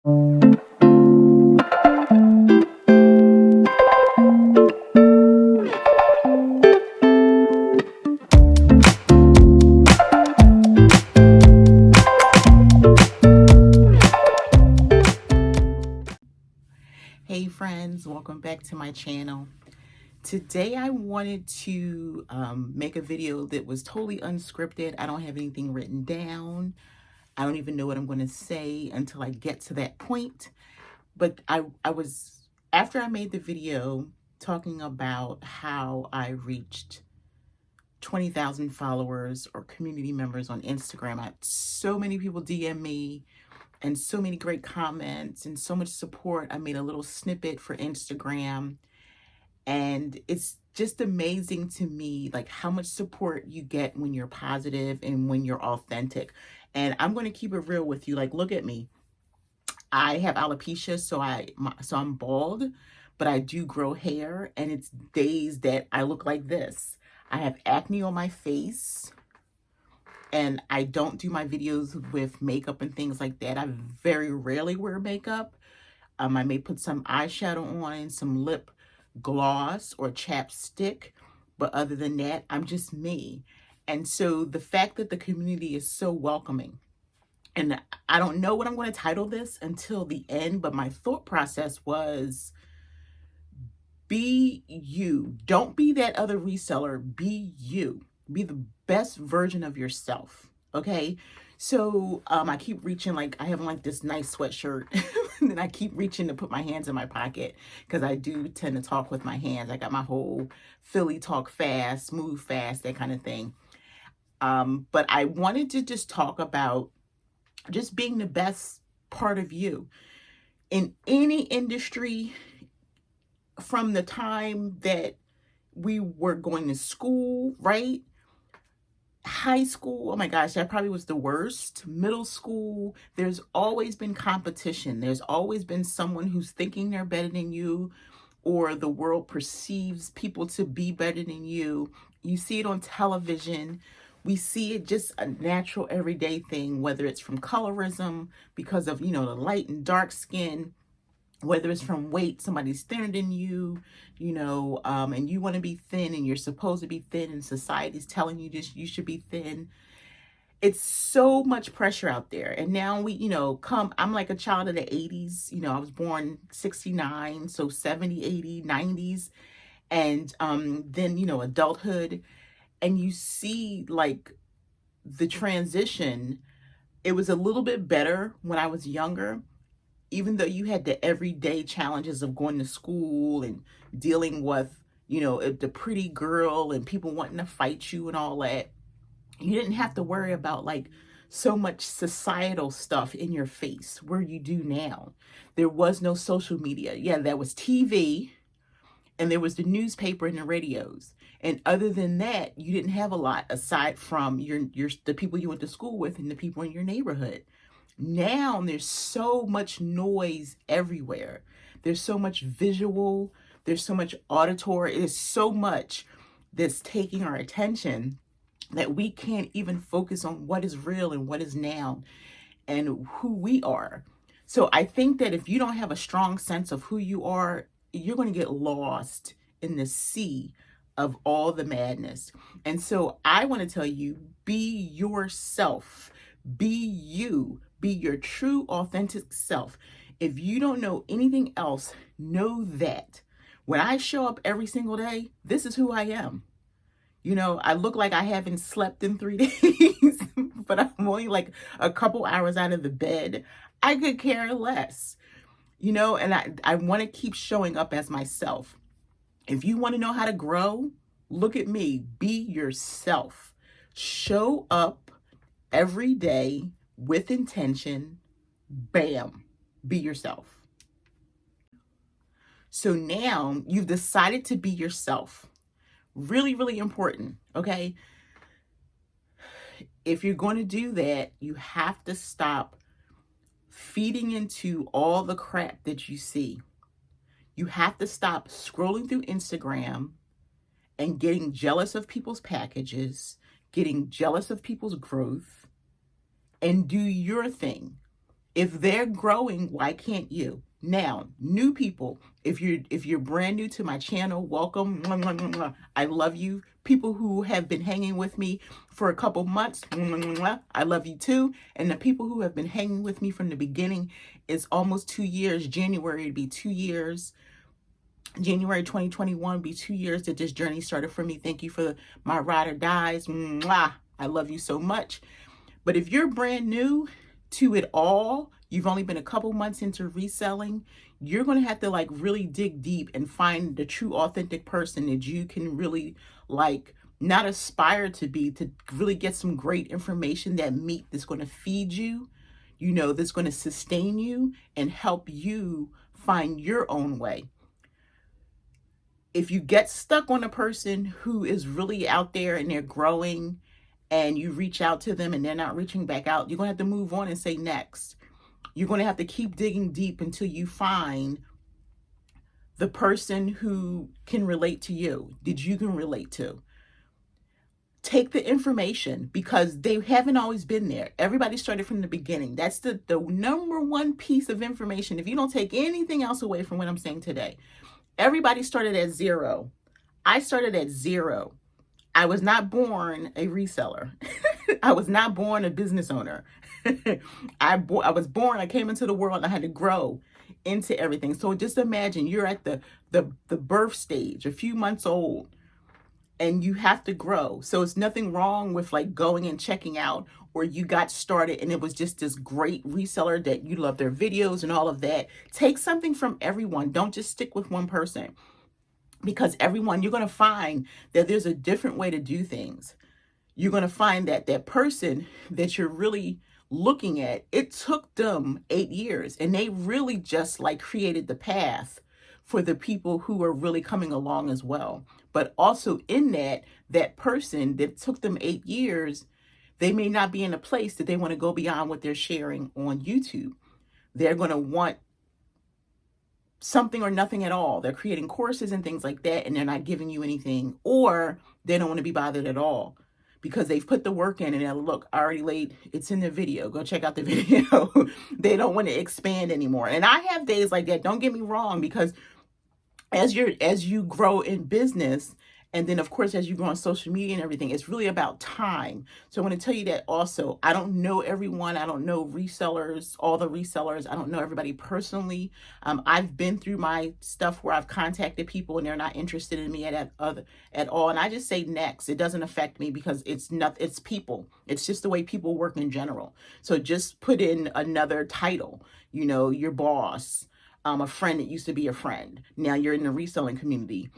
Hey friends, welcome back to my channel. Today I wanted to make a video that was totally unscripted. I don't have anything written down. I don't even know what I'm going to say until I get to that point. But I was, after I made the video talking about how I reached 20,000 followers or community members on Instagram, I had so many people DM me and so many great comments and so much support. I made a little snippet for Instagram, and it's just amazing to me, like how much support you get when you're positive and when you're authentic. And I'm going to keep it real with you. Like, look at me. I have alopecia, so I'm bald, but I do grow hair, and it's days that I look like this. I have acne on my face, and I don't do my videos with makeup and things like that. I very rarely wear makeup. I may put some eyeshadow on and some lip gloss or chapstick, but other than that, I'm just me. And so the fact that the community is so welcoming, and I don't know what I'm going to title this until the end, but my thought process was, be you. Don't be that other reseller. Be you. Be the best version of yourself. Okay. So I keep reaching, like I have like this nice sweatshirt and then I keep reaching to put my hands in my pocket because I do tend to talk with my hands. I got my whole Philly talk fast, move fast, that kind of thing. But I wanted to just talk about just being the best part of you in any industry. From the time that we were going to school, right? High school, oh my gosh, that probably was the worst. Middle school, there's always been competition. There's always been someone who's thinking they're better than you, or the world perceives people to be better than you. You see it on television. We see it just a natural everyday thing, whether it's from colorism because of, the light and dark skin, whether it's from weight, somebody's thinner than you, and you want to be thin and you're supposed to be thin and society's telling you just you should be thin. It's so much pressure out there. And now I'm like a child of the 80s. I was born 69, so 70, 80, 90s. And then, adulthood. And you see like the transition. It was a little bit better when I was younger, even though you had the everyday challenges of going to school and dealing with, the pretty girl and people wanting to fight you and all that. You didn't have to worry about like so much societal stuff in your face where you do now. There was no social media. Yeah, there was TV and there was the newspaper and the radios. And other than that, you didn't have a lot aside from the people you went to school with and the people in your neighborhood. Now there's so much noise everywhere. There's so much visual, there's so much auditory, there's so much that's taking our attention that we can't even focus on what is real and what is now and who we are. So I think that if you don't have a strong sense of who you are, you're going to get lost in the sea of all the madness. And so I want to tell you, be yourself, be you. Be your true, authentic self. If you don't know anything else, know that when I show up every single day, this is who I am. I look like I haven't slept in 3 days, but I'm only like a couple hours out of the bed. I could care less, and I want to keep showing up as myself. If you want to know how to grow, look at me. Be yourself. Show up every day with intention. Bam, be yourself. So now you've decided to be yourself. Really, really important, okay? If you're going to do that, you have to stop feeding into all the crap that you see. You have to stop scrolling through Instagram and getting jealous of people's packages, getting jealous of people's growth, and do your thing. If they're growing, why can't you? Now, new people, if you're brand new to my channel, welcome. Mwah, mwah, mwah, mwah. I love you. People who have been hanging with me for a couple months, mwah, mwah, mwah, I love you too. And the people who have been hanging with me from the beginning, it's almost 2 years. January to be 2 years. January 2021 be 2 years that this journey started for me. Thank you for my ride or dies. Mwah. I love you so much. But if you're brand new to it all, you've only been a couple months into reselling, you're going to have to like really dig deep and find the true authentic person that you can really like not aspire to be, to really get some great information, that meat that's going to feed you, you know, that's going to sustain you and help you find your own way. If you get stuck on a person who is really out there and they're growing, and you reach out to them and they're not reaching back out, you're going to have to move on and say next. You're going to have to keep digging deep until you find the person who can relate to you, that you can relate to. Take the information, because they haven't always been there. Everybody started from the beginning. That's the number one piece of information. If you don't take anything else away from what I'm saying today, everybody started at zero. I started at zero. I was not born a reseller. I was not born a business owner. I was born, I came into the world, and I had to grow into everything. So just imagine you're at the birth stage, a few months old, and you have to grow. So it's nothing wrong with like going and checking out, or you got started and it was just this great reseller that you love their videos and all of that. Take something from everyone. Don't just stick with one person. Because everyone, you're going to find that there's a different way to do things. You're going to find that that person that you're really looking at, it took them 8 years, and they really just like created the path for the people who are really coming along as well. But also in that person that took them 8 years, they may not be in a place that they want to go beyond what they're sharing on YouTube. They're going to want something or nothing at all. They're creating courses and things like that, and they're not giving you anything, or they don't want to be bothered at all because they've put the work in and they're, look, I already laid, it's in the video. Go check out the video. They don't want to expand anymore. And I have days like that. Don't get me wrong, because as you grow in business, and then of course as you grow on social media and everything, it's really about time. So I want to tell you that also. I don't know everyone. I don't know resellers, all the resellers. I don't know everybody personally. I've been through my stuff where I've contacted people and they're not interested in me at all. And I just say next. It doesn't affect me, because it's people. It's just the way people work in general. So just put in another title, you know, your boss, a friend that used to be a friend. Now you're in the reselling community.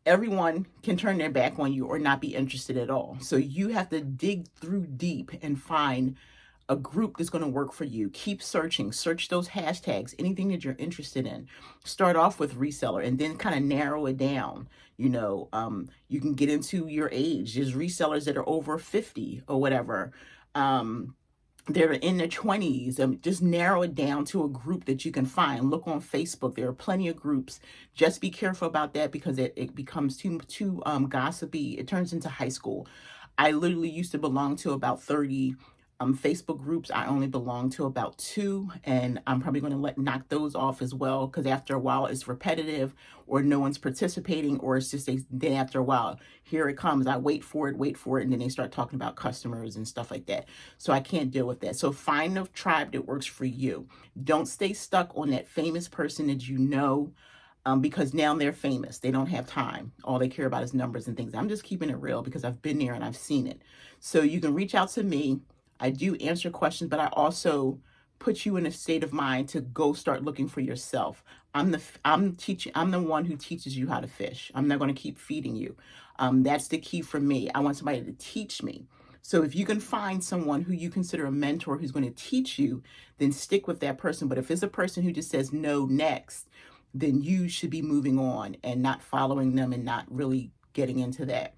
Everyone can turn their back on you or not be interested at all. So you have to dig through deep and find a group that's going to work for you. Keep searching. Search those hashtags, anything that you're interested in. Start off with reseller and then kind of narrow it down. You know, you can get into your age. There's resellers that are over 50 or whatever. They're in their 20s. Just narrow it down to a group that you can find. Look on Facebook. There are plenty of groups. Just be careful about that, because it becomes too gossipy. It turns into high school. I literally used to belong to about 30 Facebook groups. I only belong to about 2, and I'm probably going to knock those off as well, because after a while it's repetitive, or no one's participating, or it's just then after a while, here it comes. I wait for it, and then they start talking about customers and stuff like that. So I can't deal with that. So find a tribe that works for you. Don't stay stuck on that famous person that you know, because now they're famous. They don't have time. All they care about is numbers and things. I'm just keeping it real, because I've been there and I've seen it. So you can reach out to me. I do answer questions, but I also put you in a state of mind to go start looking for yourself. I'm the one who teaches you how to fish. I'm not going to keep feeding you. That's the key for me. I want somebody to teach me. So if you can find someone who you consider a mentor who's going to teach you, then stick with that person. But if it's a person who just says no next, then you should be moving on and not following them and not really getting into that.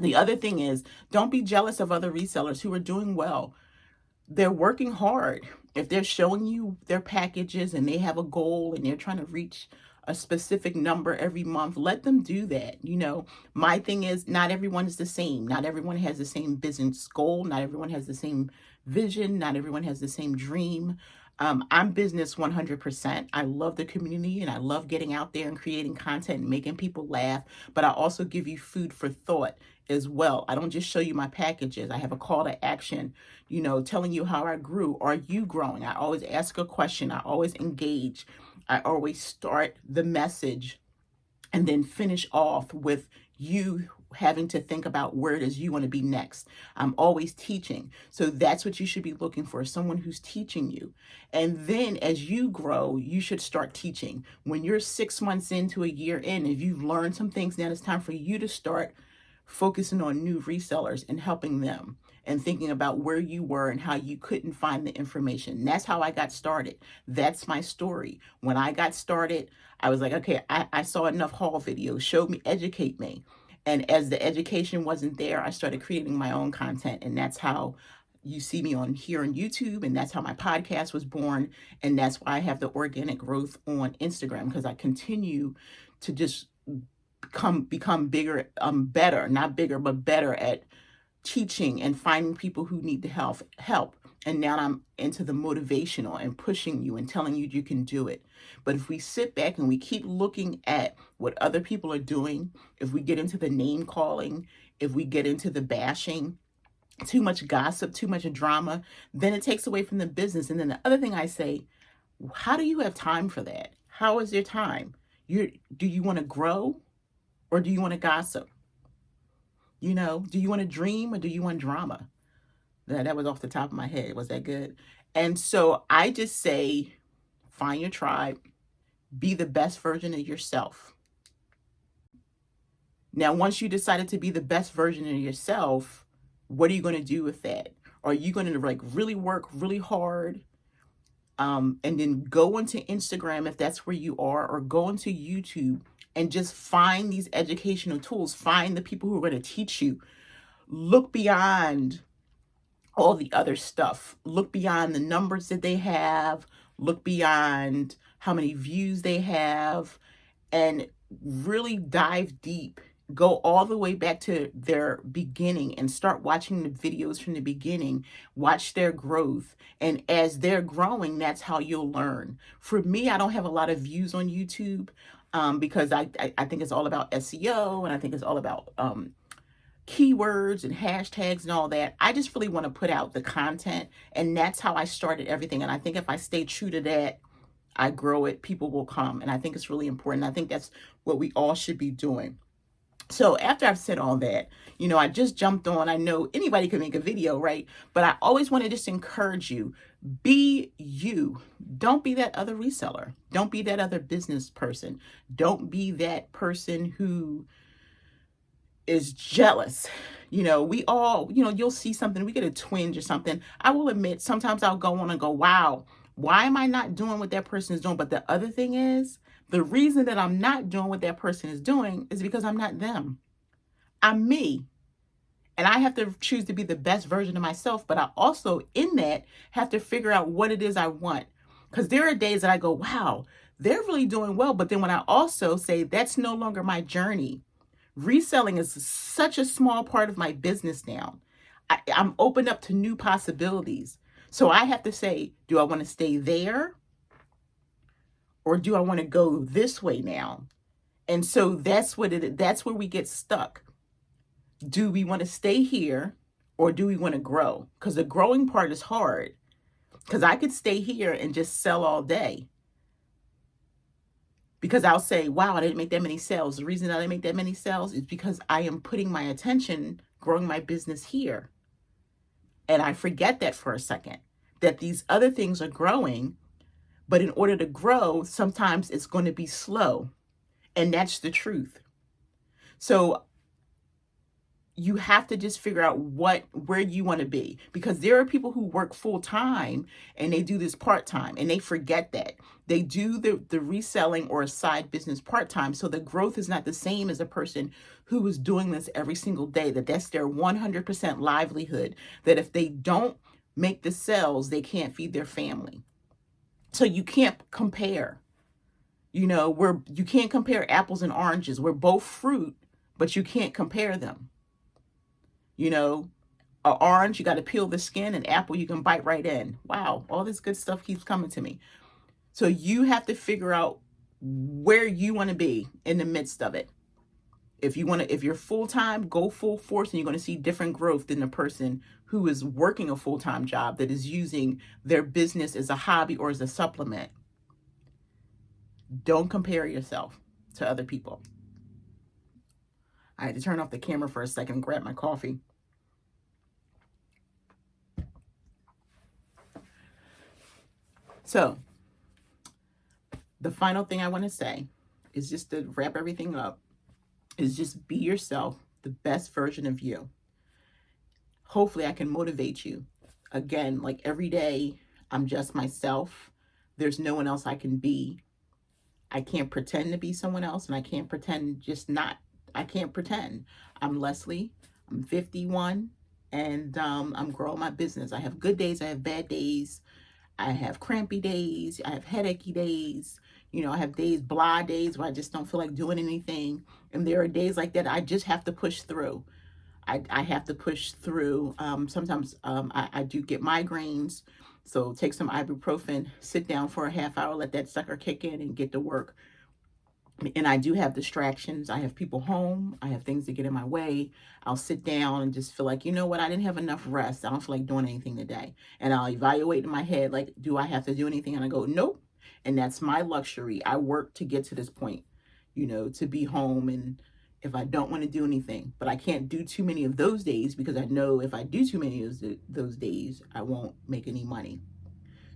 The other thing is, don't be jealous of other resellers who are doing well. They're working hard. If they're showing you their packages and they have a goal and they're trying to reach a specific number every month, let them do that. You know, my thing is, not everyone is the same. Not everyone has the same business goal. Not everyone has the same vision. Not everyone has the same dream. I'm business 100%. I love the community and I love getting out there and creating content and making people laugh. But I also give you food for thought as well. I don't just show you my packages. I have a call to action, telling you how I grew. Are you growing? I always ask a question. I always engage. I always start the message and then finish off with you having to think about where it is you want to be next. I'm always teaching. So that's what you should be looking for, someone who's teaching you. And then as you grow, you should start teaching. When you're 6 months into a year in, if you've learned some things, now it's time for you to start focusing on new resellers and helping them and thinking about where you were and how you couldn't find the information. That's how I got started. That's my story. When I got started, I was like, okay, I saw enough haul videos, showed me, educate me. And as the education wasn't there, I started creating my own content. And that's how you see me on here on YouTube. And that's how my podcast was born. And that's why I have the organic growth on Instagram, because I continue to just become bigger, better, not bigger, but better at teaching and finding people who need the help. And now I'm into the motivational and pushing you and telling you you can do it. But if we sit back and we keep looking at what other people are doing, if we get into the name calling, if we get into the bashing, too much gossip, too much drama, then it takes away from the business. And then the other thing I say, how do you have time for that? How is your time? Do you want to grow or do you want to gossip? Do you want to dream or do you want drama? That was off the top of my head. Was that good? And so I just say, find your tribe, be the best version of yourself. Now, once you decided to be the best version of yourself, what are you going to do with that? Are you going to really work really hard and then go into Instagram if that's where you are, or go into YouTube and just find these educational tools, find the people who are going to teach you, look beyond all the other stuff, look beyond the numbers that they have, look beyond how many views they have, and really dive deep. Go all the way back to their beginning and start watching the videos from the beginning. Watch their growth. And as they're growing, that's how you'll learn. For me, I don't have a lot of views on YouTube because I think it's all about SEO, and I think it's all about keywords and hashtags and all that. I just really want to put out the content, and that's how I started everything. And I think if I stay true to that, I grow it, people will come. And I think it's really important. I think that's what we all should be doing. So after I've said all that, I just jumped on. I know anybody can make a video, right? But I always want to just encourage you, be you. Don't be that other reseller. Don't be that other business person. Don't be that person who is jealous. We all, you'll see something, we get a twinge or something. I will admit, sometimes I'll go on and go, wow, why am I not doing what that person is doing? But the other thing is, the reason that I'm not doing what that person is doing is because I'm not them. I'm me. And I have to choose to be the best version of myself. But I also, in that, have to figure out what it is I want. Because there are days that I go, wow, they're really doing well. But then when I also say, that's no longer my journey. Reselling is such a small part of my business now. I'm open up to new possibilities. So I have to say, do I want to stay there? Or do I want to go this way now? And so that's where we get stuck. Do we want to stay here or do we want to grow? Because the growing part is hard. Because I could stay here and just sell all day. Because I'll say, wow, I didn't make that many sales. The reason I didn't make that many sales is because I am putting my attention, growing my business here. And I forget that for a second, that these other things are growing. But in order to grow, sometimes it's going to be slow. And that's the truth. So you have to just figure out where you want to be, because there are people who work full time and they do this part time and they forget that they do the reselling or a side business part time. So the growth is not the same as a person who is doing this every single day, that's their 100% livelihood, that if they don't make the sales, they can't feed their family. So you can't compare, you can't compare apples and oranges. We're both fruit, but you can't compare them. A orange, you got to peel the skin. An apple, you can bite right in. Wow, all this good stuff keeps coming to me. So you have to figure out where you want to be in the midst of it. If you want to, if you're full-time, go full force, and you're going to see different growth than the person who is working a full-time job that is using their business as a hobby or as a supplement. Don't compare yourself to other people. I had to turn off the camera for a second and grab my coffee. So the final thing I want to say is, just to wrap everything up, is just be yourself, the best version of you. Hopefully I can motivate you. Again, like every day, I'm just myself. There's no one else I can be. I can't pretend to be someone else, and I can't pretend just not. I can't pretend. I'm Leslie. I'm 51, and I'm growing my business. I have good days. I have bad days. I have crampy days. I have headachy days. You know, I have days, blah days, where I just don't feel like doing anything. And there are days like that I just have to push through. I have to push through. Sometimes I do get migraines. So take some ibuprofen, sit down for a half hour, let that sucker kick in, and get to work. And I do have distractions. I have people home. I have things that get in my way. I'll sit down and just feel like, you know what? I didn't have enough rest. I don't feel like doing anything today. And I'll evaluate in my head, like, do I have to do anything? And I go, nope. And that's my luxury. I work to get to this point, you know, to be home. And if I don't want to do anything, but I can't do too many of those days, because I know if I do too many of those days, I won't make any money.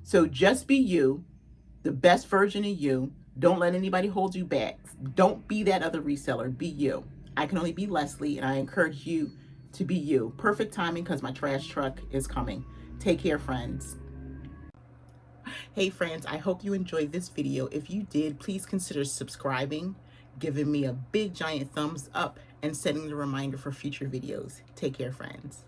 So just be you, the best version of you. Don't let anybody hold you back. Don't be that other reseller. Be you. I can only be Leslie, and I encourage you to be you. Perfect timing, because my trash truck is coming. Take care, friends. Hey, friends, I hope you enjoyed this video. If you did, please consider subscribing, giving me a big giant thumbs up, and setting the reminder for future videos. Take care, friends.